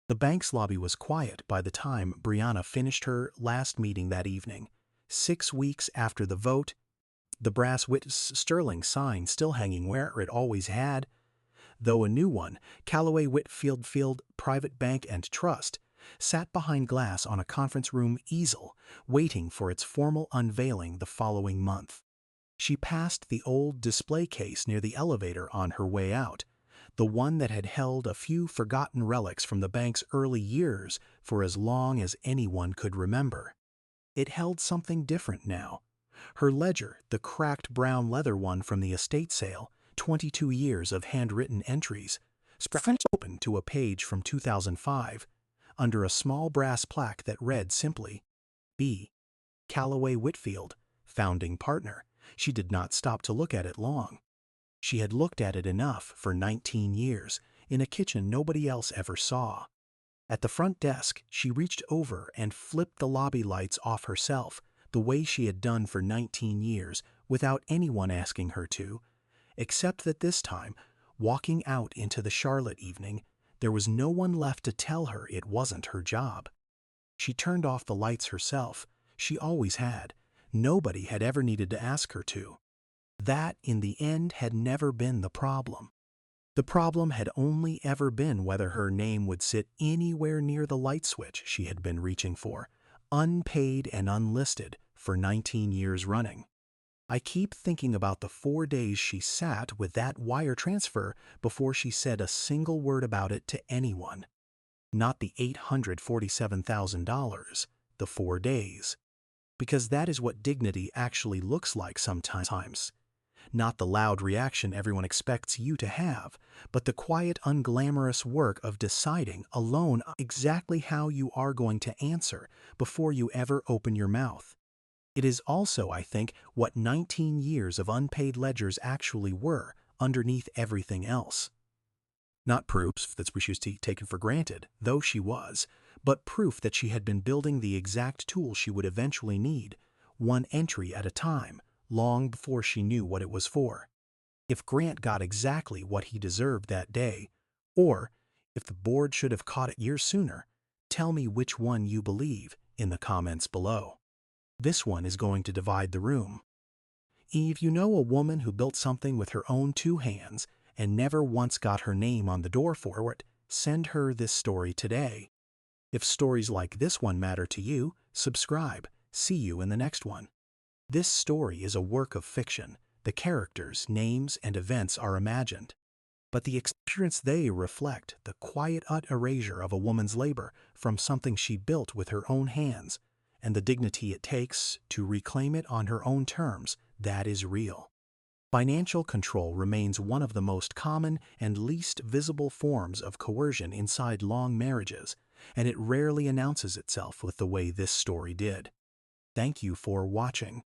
The bank's lobby was quiet by the time Brianna finished her last meeting that evening. 6 weeks after the vote, the brass sterling sign still hanging where it always had, though a new one, Callaway Whitfield Private Bank and Trust, sat behind glass on a conference room easel, waiting for its formal unveiling the following month. She passed the old display case near the elevator on her way out, the one that had held a few forgotten relics from the bank's early years for as long as anyone could remember. It held something different now. Her ledger, the cracked brown leather one from the estate sale, 22 years of handwritten entries, sprang open to a page from 2005, under a small brass plaque that read simply, B. Callaway Whitfield, founding partner. She did not stop to look at it long. She had looked at it enough for 19 years, in a kitchen nobody else ever saw. At the front desk, she reached over and flipped the lobby lights off herself, the way she had done for 19 years, without anyone asking her to, except that this time, walking out into the Charlotte evening, there was no one left to tell her it wasn't her job. She turned off the lights herself. She always had. Nobody had ever needed to ask her to. That, in the end, had never been the problem. The problem had only ever been whether her name would sit anywhere near the light switch she had been reaching for, unpaid and unlisted, for 19 years running. I keep thinking about the 4 days she sat with that wire transfer before she said a single word about it to anyone. Not the $847,000, the 4 days. Because that is what dignity actually looks like sometimes. Not the loud reaction everyone expects you to have, but the quiet, unglamorous work of deciding alone exactly how you are going to answer before you ever open your mouth. It is also, I think, what 19 years of unpaid ledgers actually were underneath everything else. Not proof that she was taken for granted, though she was, but proof that she had been building the exact tool she would eventually need, one entry at a time, long before she knew what it was for. If Grant got exactly what he deserved that day, or if the board should have caught it years sooner, tell me which one you believe in the comments below. This one is going to divide the room. If you know a woman who built something with her own 2 hands and never once got her name on the door for it, send her this story today. If stories like this one matter to you, subscribe. See you in the next one. This story is a work of fiction. The characters, names, and events are imagined. But the experience they reflect, the quiet erasure of a woman's labor from something she built with her own hands, and the dignity it takes to reclaim it on her own terms, that is real. Financial control remains one of the most common and least visible forms of coercion inside long marriages, and it rarely announces itself with the way this story did. Thank you for watching.